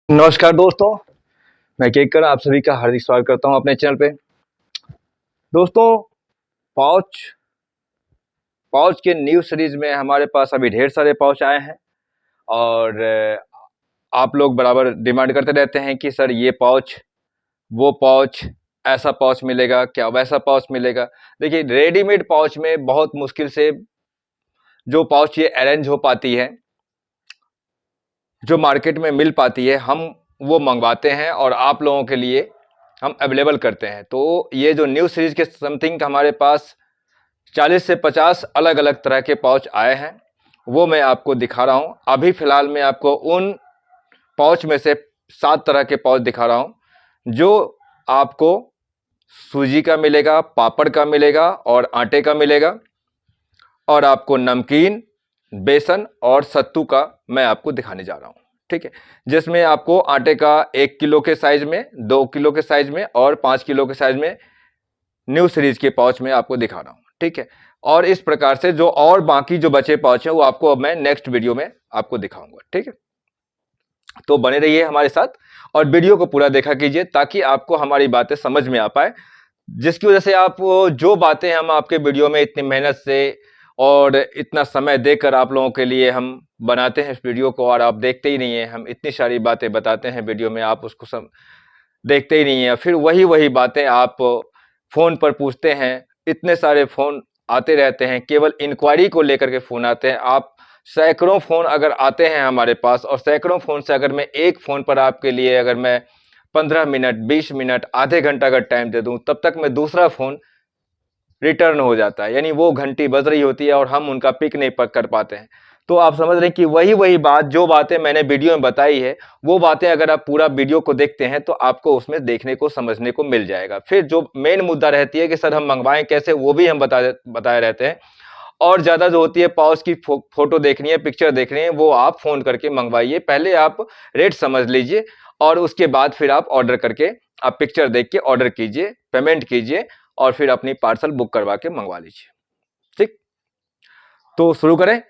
नमस्कार दोस्तों, मैं केकर आप सभी का हार्दिक स्वागत करता हूं अपने चैनल पे। दोस्तों, पाउच पाउच के न्यू सीरीज में हमारे पास अभी ढेर सारे पाउच आए हैं और आप लोग बराबर डिमांड करते रहते हैं कि सर ये पाउच, वो पाउच, ऐसा पाउच मिलेगा क्या, वैसा पाउच मिलेगा। देखिए, रेडीमेड पाउच में बहुत मुश्किल से जो पाउच ये अरेंज हो पाती है, जो मार्केट में मिल पाती है, हम वो मंगवाते हैं और आप लोगों के लिए हम अवेलेबल करते हैं। तो ये जो न्यू सीरीज के समथिंग हमारे पास 40 से 50 अलग अलग तरह के पाउच आए हैं, वो मैं आपको दिखा रहा हूं। अभी फिलहाल मैं आपको उन पाउच में से 7 तरह के पाउच दिखा रहा हूं जो आपको सूजी का मिलेगा, पापड़ का मिलेगा और आटे का मिलेगा, और आपको नमकीन, बेसन और सत्तू का मैं आपको दिखाने जा रहा हूं। ठीक है, जिसमें आपको आटे का 1 किलो के साइज में, 2 किलो के साइज में और 5 किलो के साइज में न्यू सीरीज के पाउच में आपको दिखा रहा हूं। ठीक है, और इस प्रकार से जो और बाकी जो बचे पाउच है वो आपको अब मैं नेक्स्ट वीडियो में आपको दिखाऊंगा। ठीक है, तो बने रहिए हमारे साथ और वीडियो को पूरा देखा कीजिए ताकि आपको हमारी बातें समझ में आ पाए, जिसकी वजह से आप जो बातें हम आपके वीडियो में इतनी मेहनत से और इतना समय देकर आप लोगों के लिए हम बनाते हैं इस वीडियो को, और आप देखते ही नहीं है। हम इतनी सारी बातें बताते हैं वीडियो में, आप उसको देखते ही नहीं है। फिर वही वही बातें आप फोन पर पूछते हैं, इतने सारे फोन आते रहते हैं, केवल इंक्वायरी को लेकर के फोन आते हैं। आप सैकड़ों फोन अगर आते हैं हमारे पास, और सैकड़ों फोन से अगर मैं एक फोन पर आपके लिए अगर मैं 15 मिनट, 20 मिनट, आधे घंटा अगर टाइम दे दूं, तब तक मैं दूसरा फोन रिटर्न हो जाता है, यानी वो घंटी बज रही होती है और हम उनका पिक नहीं कर पाते हैं। तो आप समझ रहे हैं कि वही वही बात, जो बातें मैंने वीडियो में बताई है, वो बातें अगर आप पूरा वीडियो को देखते हैं तो आपको उसमें देखने को, समझने को मिल जाएगा। फिर जो मेन मुद्दा रहती है कि सर हम मंगवाएं कैसे, वो भी हम बताए रहते हैं। और ज्यादा जो होती है पाउच की फोटो देखनी है, पिक्चर देखनी है, वो आप फोन करके मंगवाइए। पहले आप रेट समझ लीजिए और उसके बाद फिर आप ऑर्डर करके, आप पिक्चर देख के ऑर्डर कीजिए, पेमेंट कीजिए और फिर अपनी पार्सल बुक करवा के मंगवा लीजिए। ठीक, तो शुरू करें।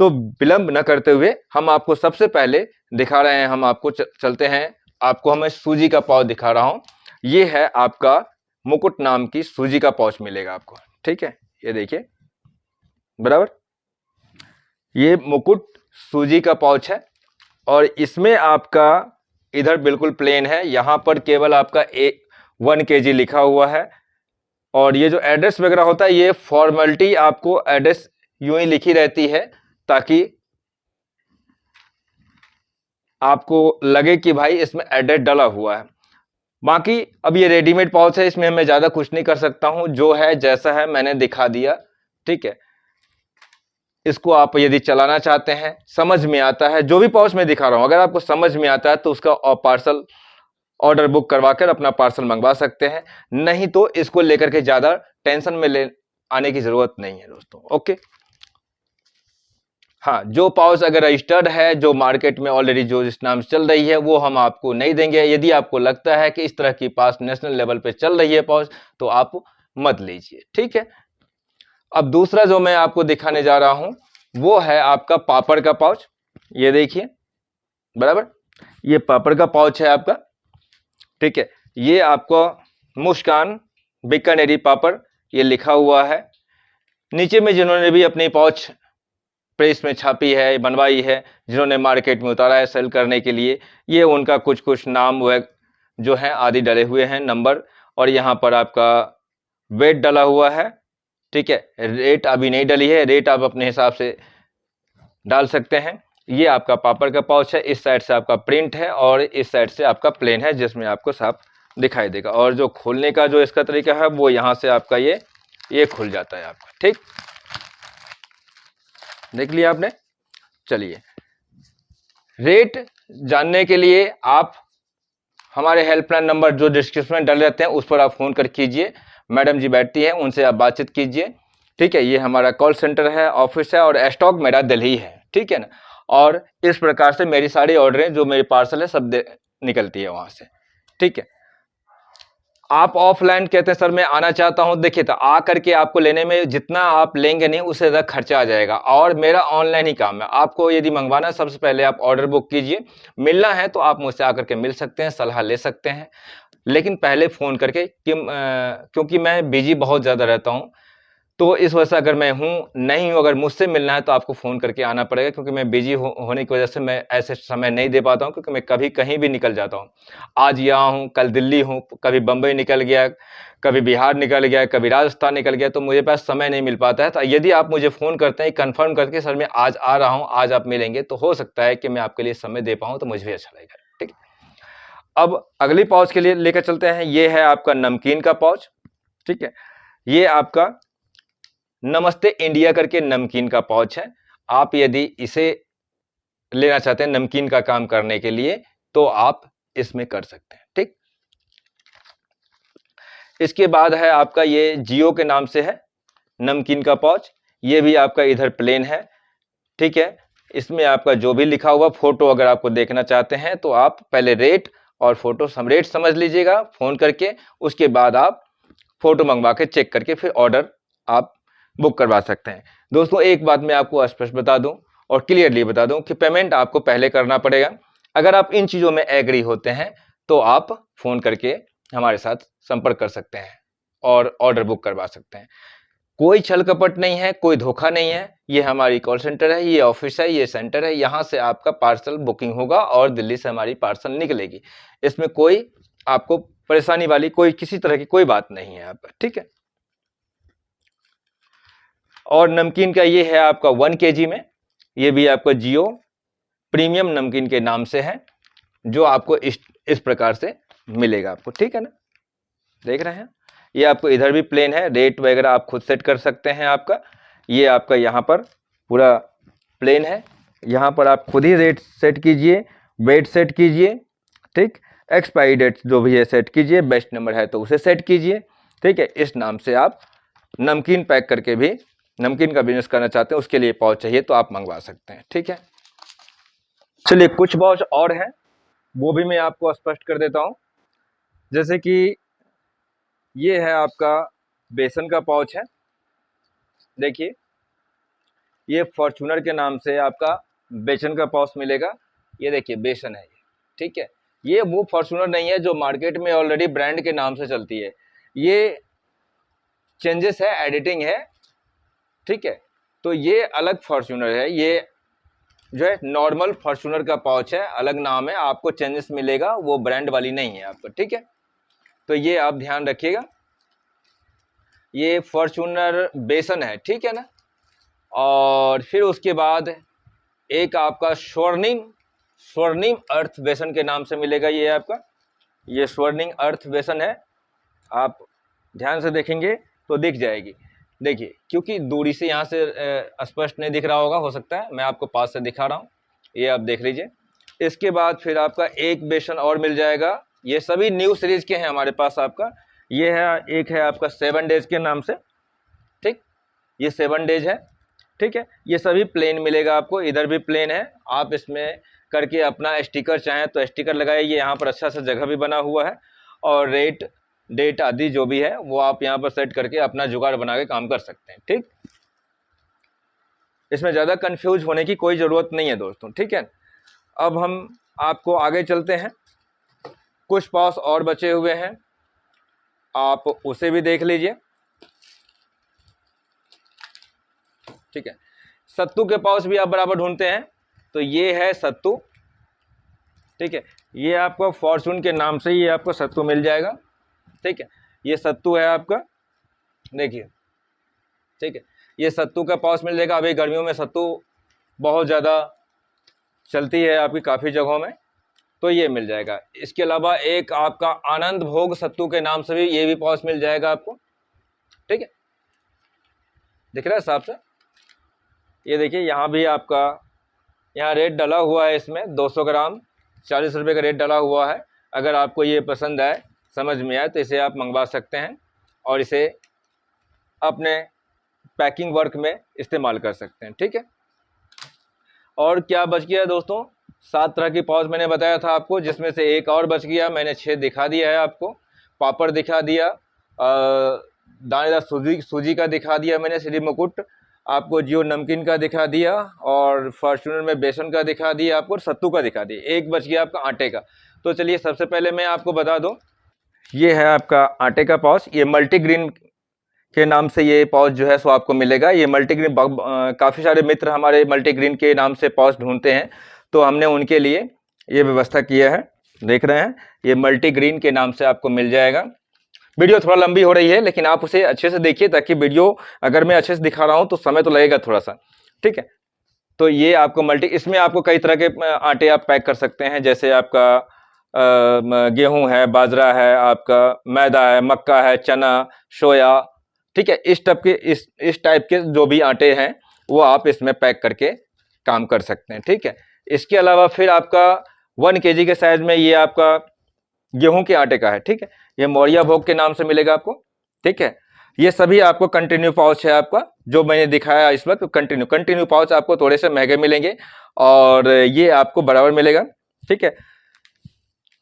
तो विलंब न करते हुए हम आपको सबसे पहले दिखा रहे हैं, हम आपको चलते हैं, आपको हमें सूजी का पाउच दिखा रहा हूं। ये है आपका मुकुट नाम की सूजी का पाउच मिलेगा आपको। ठीक है, ये देखिए, बराबर, ये मुकुट सूजी का पाउच है और इसमें आपका इधर बिल्कुल प्लेन है, यहां पर केवल आपका 1 kg लिखा हुआ है। और ये जो एड्रेस वगैरह होता है, ये फॉर्मेलिटी, आपको एड्रेस यूं ही लिखी रहती है ताकि आपको लगे कि भाई इसमें एड्रेस डला हुआ है। बाकी अब ये रेडीमेड पाउच है, इसमें मैं ज्यादा कुछ नहीं कर सकता हूं, जो है जैसा है मैंने दिखा दिया। ठीक है, इसको आप यदि चलाना चाहते हैं, समझ में आता है, जो भी पाउच मैं दिखा रहा हूं अगर आपको समझ में आता है तो उसका पार्सल ऑर्डर बुक करवाकर अपना पार्सल मंगवा सकते हैं। नहीं तो इसको लेकर के ज्यादा टेंशन में ले आने की जरूरत नहीं है दोस्तों। ओके, हाँ, जो पाउच अगर रजिस्टर्ड है, जो मार्केट में ऑलरेडी जो इस नाम से चल रही है, वो हम आपको नहीं देंगे। यदि आपको लगता है कि इस तरह की पाउच नेशनल लेवल पे चल रही है पाउच, तो आप मत लीजिए। ठीक है, अब दूसरा जो मैं आपको दिखाने जा रहा हूं वो है आपका पापड़ का पाउच। ये देखिए, बराबर, ये पापड़ का पाउच है आपका। ठीक है, ये आपको मुस्कान बीकानेरी पापड़ ये लिखा हुआ है। नीचे में जिन्होंने भी अपनी पाउच प्रेस में छापी है, बनवाई है, जिन्होंने मार्केट में उतारा है सेल करने के लिए, ये उनका कुछ कुछ नाम वह जो है आदि डले हुए हैं, नंबर, और यहाँ पर आपका वेट डला हुआ है। ठीक है, रेट अभी नहीं डली है, रेट आप अपने हिसाब से डाल सकते हैं। ये आपका पापड़ का पाउच है, इस साइड से आपका प्रिंट है और इस साइड से आपका प्लेन है, जिसमें आपको साफ दिखाई देगा। और जो खोलने का जो इसका तरीका है, वो यहाँ से आपका ये खुल जाता है आपका। ठीक, देख लिया आपने। चलिए, रेट जानने के लिए आप हमारे हेल्पलाइन नंबर जो डिस्क्रिप्शन में डाले रहते हैं उस पर आप फोन कर कीजिए, मैडम जी बैठती हैं, उनसे आप बातचीत कीजिए। ठीक है, ये हमारा कॉल सेंटर है, ऑफिस है, और स्टॉक मेरा दिल्ली है। ठीक है ना, और इस प्रकार से मेरी सारी ऑर्डरें, जो मेरी पार्सल है, सब निकलती है वहां से। ठीक है, आप ऑफलाइन कहते हैं सर मैं आना चाहता हूं, देखिए तो आ करके आपको लेने में जितना आप लेंगे नहीं उससे ज़्यादा खर्चा आ जाएगा, और मेरा ऑनलाइन ही काम है। आपको यदि मंगवाना है सबसे पहले आप ऑर्डर बुक कीजिए, मिलना है तो आप मुझसे आकर के मिल सकते हैं, सलाह ले सकते हैं, लेकिन पहले फ़ोन करके क्योंकि मैं बिजी बहुत ज़्यादा रहता हूँ, तो इस वजह से अगर मैं नहीं हूँ, अगर मुझसे मिलना है तो आपको फ़ोन करके आना पड़ेगा, क्योंकि मैं बिजी होने की वजह से मैं ऐसे समय नहीं दे पाता हूँ, क्योंकि मैं कभी कहीं भी निकल जाता हूँ। आज यहाँ हूँ, कल दिल्ली हूँ, कभी बम्बई निकल गया, कभी बिहार निकल गया, कभी राजस्थान निकल गया, तो मुझे पास समय नहीं मिल पाता है। तो यदि आप मुझे फ़ोन करते हैं कन्फर्म करके सर मैं आज आ रहा हूँ, आज आप मिलेंगे, तो हो सकता है कि मैं आपके लिए समय दे पाऊँ, तो मुझे भी अच्छा लगेगा। ठीक है, अब अगली पाउच के लिए लेकर चलते हैं। ये है आपका नमकीन का पाउच। ठीक है, ये आपका नमस्ते इंडिया करके नमकीन का पाउच है। आप यदि इसे लेना चाहते हैं नमकीन का काम करने के लिए, तो आप इसमें कर सकते हैं। ठीक, इसके बाद है आपका ये जियो के नाम से है नमकीन का पाउच। ये भी आपका इधर प्लेन है। ठीक है, इसमें आपका जो भी लिखा हुआ फोटो अगर आपको देखना चाहते हैं तो आप पहले रेट और फोटो रेट समझ लीजिएगा फोन करके, उसके बाद आप फोटो मंगवा के चेक करके फिर ऑर्डर आप बुक करवा सकते हैं। दोस्तों एक बात मैं आपको स्पष्ट बता दूं और क्लियरली बता दूं कि पेमेंट आपको पहले करना पड़ेगा। अगर आप इन चीज़ों में एग्री होते हैं तो आप फ़ोन करके हमारे साथ संपर्क कर सकते हैं और ऑर्डर बुक करवा सकते हैं। कोई छल कपट नहीं है, कोई धोखा नहीं है। ये हमारी कॉल सेंटर है, ये ऑफिस है, ये सेंटर है, यहाँ से आपका पार्सल बुकिंग होगा और दिल्ली से हमारी पार्सल निकलेगी। इसमें कोई आपको परेशानी वाली कोई किसी तरह की कोई बात नहीं है यहाँ पर। ठीक है, और नमकीन का ये है आपका 1 kg में, ये भी आपका जियो प्रीमियम नमकीन के नाम से है, जो आपको इस प्रकार से मिलेगा आपको। ठीक है ना, देख रहे हैं, ये आपको इधर भी प्लेन है, रेट वगैरह आप खुद सेट कर सकते हैं आपका। ये आपका यहाँ पर पूरा प्लेन है, यहाँ पर आप खुद ही रेट सेट कीजिए, वेट सेट कीजिए। ठीक, एक्सपायरी डेट जो भी है सेट कीजिए, बेस्ट नंबर है तो उसे सेट कीजिए। ठीक है, इस नाम से आप नमकीन पैक करके भी नमकीन का बिजनेस करना चाहते हैं, उसके लिए पाउच चाहिए तो आप मंगवा सकते हैं। ठीक है, चलिए कुछ पाउच और हैं वो भी मैं आपको स्पष्ट कर देता हूं। जैसे कि ये है आपका बेसन का पाउच है। देखिए, ये फॉर्चूनर के नाम से आपका बेसन का पाउच मिलेगा। ये देखिए बेसन है ये। ठीक है, ये वो फॉर्चूनर नहीं है जो मार्केट में ऑलरेडी ब्रांड के नाम से चलती है, ये चेंजेस है, एडिटिंग है। ठीक है, तो ये अलग फॉर्चूनर है, ये जो है नॉर्मल फॉर्चूनर का पाउच है, अलग नाम है, आपको चेंजेस मिलेगा, वो ब्रांड वाली नहीं है आपका। ठीक है, तो ये आप ध्यान रखिएगा, ये फॉर्चूनर बेसन है। ठीक है ना, और फिर उसके बाद एक आपका स्वर्णिम अर्थ बेसन के नाम से मिलेगा। ये आपका ये स्वर्णिम अर्थ बेसन है, आप ध्यान से देखेंगे तो दिख जाएगी। देखिए, क्योंकि दूरी से यहाँ से स्पष्ट नहीं दिख रहा होगा, हो सकता है मैं आपको पास से दिखा रहा हूँ, ये आप देख लीजिए। इसके बाद फिर आपका एक बेसन और मिल जाएगा, ये सभी न्यू सीरीज के हैं हमारे पास आपका। ये है, एक है आपका 7 डेज के नाम से। ठीक, ये 7 डेज है। ठीक है, ये सभी प्लेन मिलेगा आपको, इधर भी प्लेन है, आप इसमें करके अपना स्टिकर चाहें तो स्टिकर लगाइए, यहाँ पर अच्छा सा जगह भी बना हुआ है, और रेट डेट आदि जो भी है वो आप यहाँ पर सेट करके अपना जुगाड़ बना के काम कर सकते हैं। ठीक, इसमें ज़्यादा कंफ्यूज होने की कोई ज़रूरत नहीं है दोस्तों। ठीक है, अब हम आपको आगे चलते हैं, कुछ पाउच और बचे हुए हैं, आप उसे भी देख लीजिए। ठीक है, सत्तू के पाउच भी आप बराबर ढूंढते हैं, तो ये है सत्तू। ठीक है, ये आपको फॉर्चून के नाम से ये आपको सत्तू मिल जाएगा। ठीक है, ये सत्तू है आपका, देखिए। ठीक है, ये सत्तू का पाउच मिल जाएगा। अभी गर्मियों में सत्तू बहुत ज़्यादा चलती है आपकी काफ़ी जगहों में, तो ये मिल जाएगा। इसके अलावा एक आपका आनंद भोग सत्तू के नाम से भी ये भी पाउच मिल जाएगा आपको। ठीक है, दिख रहा है साफ से, ये देखिए, यहाँ भी आपका यहाँ रेट डला हुआ है, इसमें 200 ग्राम 40 रुपये का रेट डला हुआ है। अगर आपको ये पसंद आए, समझ में आए, तो इसे आप मंगवा सकते हैं और इसे अपने पैकिंग वर्क में इस्तेमाल कर सकते हैं। ठीक है, और क्या बच गया दोस्तों, 7 तरह की पाउच मैंने बताया था आपको, जिसमें से एक और बच गया, मैंने 6 दिखा दिया है आपको। पापड़ दिखा दिया, दानेदार सूजी का दिखा दिया मैंने श्री मुकुट, आपको जियो नमकीन का दिखा दिया, और फॉर्च्यूनर में बेसन का दिखा दिया आपको, और सत्तू का दिखा दिया। एक बच गया आपका आटे का। तो चलिए सबसे पहले मैं आपको बता दूं, ये है आपका आटे का पाउच। ये मल्टीग्रीन के नाम से ये पाउच जो है सो आपको मिलेगा। ये मल्टीग्रीन काफ़ी सारे मित्र हमारे मल्टीग्रीन के नाम से पाउच ढूंढते हैं, तो हमने उनके लिए ये व्यवस्था किया है। देख रहे हैं, ये मल्टीग्रीन के नाम से आपको मिल जाएगा। वीडियो थोड़ा लंबी हो रही है, लेकिन आप उसे अच्छे से देखिए, ताकि वीडियो अगर मैं अच्छे से दिखा रहा हूँ तो समय तो लगेगा थोड़ा सा, ठीक है। तो ये आपको इसमें आपको कई तरह के आटे आप पैक कर सकते हैं, जैसे आपका गेहूं है, बाजरा है, आपका मैदा है, मक्का है, चना, सोया, ठीक है। इस टाइप के जो भी आटे हैं वो आप इसमें पैक करके काम कर सकते हैं, ठीक है। इसके अलावा फिर आपका 1 kg के साइज में ये आपका गेहूं के आटे का है, ठीक है। ये मौर्या भोग के नाम से मिलेगा आपको, ठीक है। ये सभी आपको कंटिन्यू पाउच है आपका, जो मैंने दिखाया इस वक्त कंटिन्यू पाउच आपको थोड़े से महंगे मिलेंगे, और ये आपको बराबर मिलेगा, ठीक है।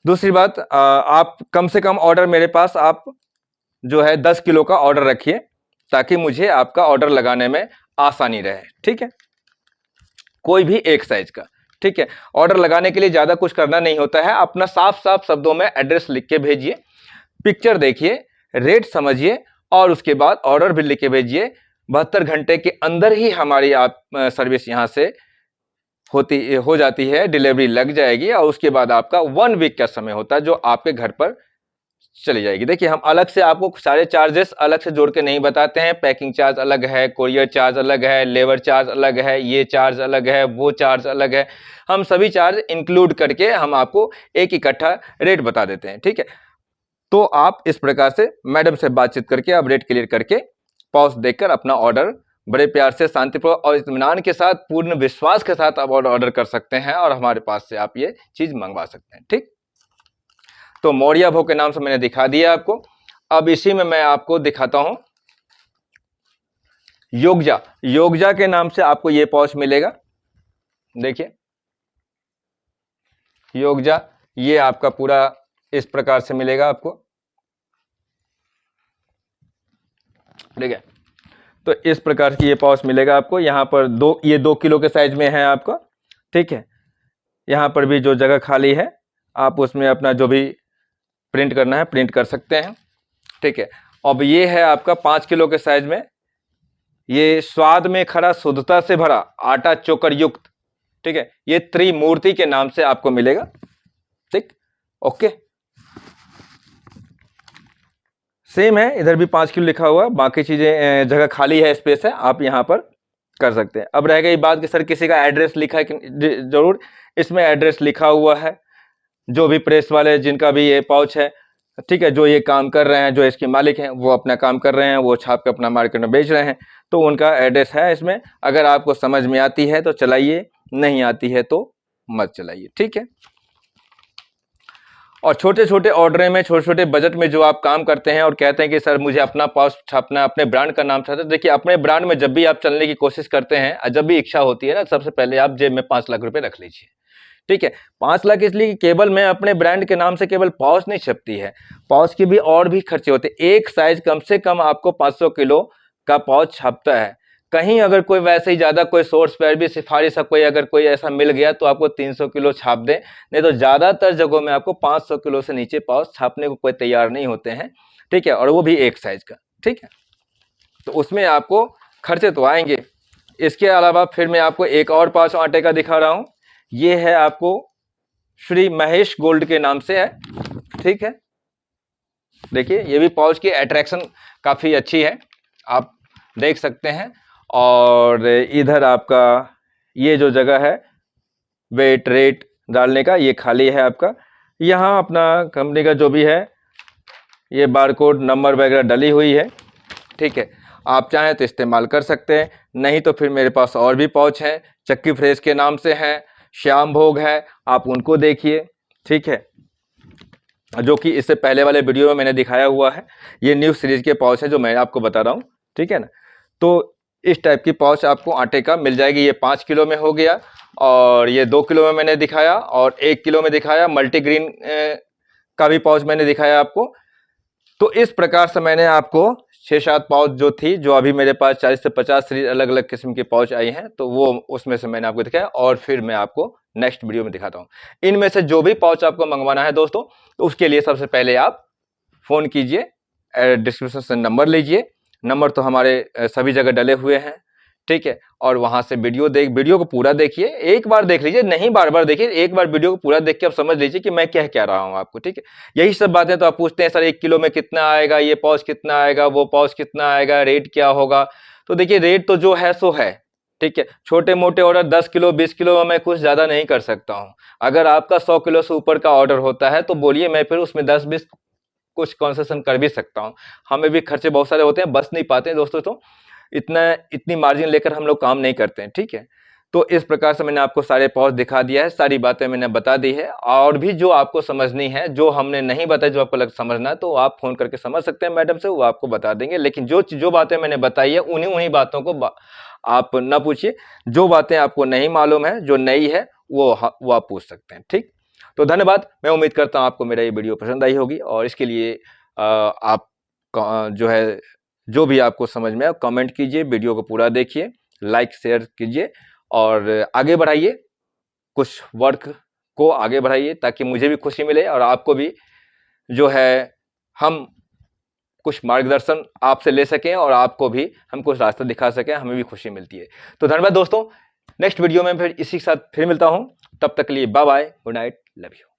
दूसरी बात, आप कम से कम ऑर्डर मेरे पास आप जो है 10 किलो का ऑर्डर रखिए, ताकि मुझे आपका ऑर्डर लगाने में आसानी रहे, ठीक है। कोई भी एक साइज का, ठीक है। ऑर्डर लगाने के लिए ज्यादा कुछ करना नहीं होता है, अपना साफ साफ शब्दों में एड्रेस लिख के भेजिए, पिक्चर देखिए, रेट समझिए, और उसके बाद ऑर्डर भी लिख के भेजिए। 72 घंटे के अंदर ही हमारी आप सर्विस यहाँ से हो जाती है, डिलीवरी लग जाएगी, और उसके बाद आपका 1 वीक का समय होता है, जो आपके घर पर चली जाएगी। देखिए, हम अलग से आपको सारे चार्जेस अलग से जोड़ के नहीं बताते हैं। पैकिंग चार्ज अलग है, कोरियर चार्ज अलग है, लेबर चार्ज अलग है, ये चार्ज अलग है, वो चार्ज अलग है। हम सभी चार्ज इंक्लूड करके हम आपको एक इकट्ठा रेट बता देते हैं, ठीक है। तो आप इस प्रकार से मैडम से बातचीत करके आप रेट क्लियर करके पाउच देखकर अपना ऑर्डर बड़े प्यार से, शांतिपूर्वक और इत्मीनान के साथ, पूर्ण विश्वास के साथ आप ऑर्डर कर सकते हैं, और हमारे पास से आप ये चीज मंगवा सकते हैं, ठीक। तो मौर्या भोग के नाम से मैंने दिखा दिया आपको। अब इसी में मैं आपको दिखाता हूं योगजा के नाम से आपको ये पाउच मिलेगा। देखिए, योगजा ये आपका पूरा इस प्रकार से मिलेगा आपको, ठीक है। तो इस प्रकार की ये पाउच मिलेगा आपको। यहाँ पर ये 2 किलो के साइज में है आपका, ठीक है। यहाँ पर भी जो जगह खाली है, आप उसमें अपना जो भी प्रिंट करना है प्रिंट कर सकते हैं, ठीक है। अब ये है आपका 5 किलो के साइज में, ये स्वाद में खरा, शुद्धता से भरा, आटा चोकर युक्त, ठीक है। ये त्रिमूर्ति के नाम से आपको मिलेगा, ठीक, ओके। सेम है, इधर भी 5 किलो लिखा हुआ, बाकी चीजें जगह खाली है, स्पेस है, आप यहाँ पर कर सकते हैं। अब रह गई बात कि सर किसी का एड्रेस लिखा है कि, जरूर इसमें एड्रेस लिखा हुआ है। जो भी प्रेस वाले जिनका भी ये पाउच है, ठीक है, जो ये काम कर रहे हैं, जो इसके मालिक हैं, वो अपना काम कर रहे हैं, वो छाप के अपना मार्केट में बेच रहे हैं, तो उनका एड्रेस है इसमें। अगर आपको समझ में आती है तो चलाइए, नहीं आती है तो मत चलाइए, ठीक है। और छोटे छोटे ऑर्डर में, छोटे छोटे बजट में जो आप काम करते हैं और कहते हैं कि सर मुझे अपना पाउच छापना, अपने ब्रांड का नाम छापना, देखिए अपने ब्रांड में जब भी आप चलने की कोशिश करते हैं, जब भी इच्छा होती है ना, सबसे पहले आप जेब में 5 लाख रुपए रख लीजिए, ठीक है। 5 लाख इसलिए कि केवल मैं अपने ब्रांड के नाम से केवल पाउच नहीं छपती है, पाउच की भी और भी खर्चे होते हैं। एक साइज कम से कम आपको 500 किलो का पाउच छपता है। कहीं अगर कोई वैसे ही ज्यादा कोई सोर्स पर भी सिफारिश है, कोई अगर कोई ऐसा मिल गया तो आपको 300 किलो छाप दे, नहीं तो ज्यादातर जगहों में आपको 500 किलो से नीचे पाउच छापने को कोई तैयार नहीं होते हैं, ठीक है, और वो भी एक साइज का, ठीक है। तो उसमें आपको खर्चे तो आएंगे। इसके अलावा फिर मैं आपको एक और पाउच आटे का दिखा रहा हूं। ये है आपको श्री महेश गोल्ड के नाम से है, ठीक है। देखिए, ये भी पाउच की अट्रैक्शन काफी अच्छी है, आप देख सकते हैं। और इधर आपका ये जो जगह है वेट रेट डालने का, ये खाली है आपका। यहाँ अपना कंपनी का जो भी है, ये बारकोड नंबर वगैरह डली हुई है, ठीक है। आप चाहें तो इस्तेमाल कर सकते हैं, नहीं तो फिर मेरे पास और भी पाउच हैं, चक्की फ्रेश के नाम से हैं, श्याम भोग है, आप उनको देखिए, ठीक है, जो कि इससे पहले वाले वीडियो में मैंने दिखाया हुआ है। ये न्यू सीरीज के पाउच है जो मैं आपको बता रहा हूँ, ठीक है ना। तो इस टाइप की पाउच आपको आटे का मिल जाएगी। ये 5 किलो में हो गया, और ये 2 किलो में मैंने दिखाया, और 1 किलो में दिखाया। मल्टीग्रीन का भी पाउच मैंने दिखाया आपको। तो इस प्रकार से मैंने आपको 6-7 पाउच जो थी, जो अभी मेरे पास 40 से 50 सीरीज अलग अलग किस्म के पाउच आई हैं, तो वो उसमें से मैंने आपको दिखाया और फिर मैं आपको नेक्स्ट वीडियो में दिखाता हूँ। इनमें से जो भी पाउच आपको मंगवाना है दोस्तों, तो उसके लिए सबसे पहले आप फोन कीजिए, डिस्क्रिप्शन से नंबर लीजिए, नंबर तो हमारे सभी जगह डले हुए हैं, ठीक है। और वहां से वीडियो को पूरा देखिए, एक बार देख लीजिए, नहीं बार बार देखिए, एक बार वीडियो को पूरा देख के आप समझ लीजिए कि मैं कह क्या रहा हूं आपको, ठीक है। यही सब बातें तो आप पूछते हैं सर 1 किलो में कितना आएगा, ये पाउच कितना आएगा, वो पाउच कितना आएगा, रेट क्या होगा। तो देखिए रेट तो जो है सो है, ठीक है। छोटे मोटे ऑर्डर 10 किलो 20 किलो में मैं कुछ ज्यादा नहीं कर सकता हूँ। अगर आपका 100 किलो से ऊपर का ऑर्डर होता है तो बोलिए, मैं फिर उसमें 10-20 कुछ कंसेशन कर भी सकता हूँ। हमें भी खर्चे बहुत सारे होते हैं, बस नहीं पाते हैं दोस्तों, तो इतनी मार्जिन लेकर हम लोग काम नहीं करते हैं, ठीक है। तो इस प्रकार से मैंने आपको सारे पाउच दिखा दिया है, सारी बातें मैंने बता दी है। और भी जो आपको समझनी है, जो हमने नहीं बताया, जो आपको समझना है, तो आप फोन करके समझ सकते हैं मैडम से, वो आपको बता देंगे। लेकिन जो बातें मैंने बताई है, उन्हीं बातों को आप ना पूछिए। जो बातें आपको नहीं मालूम है, जो नई है, वो आप पूछ सकते हैं, ठीक। तो धन्यवाद। मैं उम्मीद करता हूँ आपको मेरा ये वीडियो पसंद आई होगी, और इसके लिए आप जो है, जो भी आपको समझ में आए कमेंट कीजिए, वीडियो को पूरा देखिए, लाइक शेयर कीजिए और आगे बढ़ाइए, कुछ वर्क को आगे बढ़ाइए, ताकि मुझे भी खुशी मिले और आपको भी जो है, हम कुछ मार्गदर्शन आपसे ले सकें और आपको भी हम कुछ रास्ता दिखा सकें, हमें भी खुशी मिलती है। तो धन्यवाद दोस्तों। नेक्स्ट वीडियो में फिर इसी के साथ फिर मिलता हूं, तब तक के लिए bye bye, good night, love you.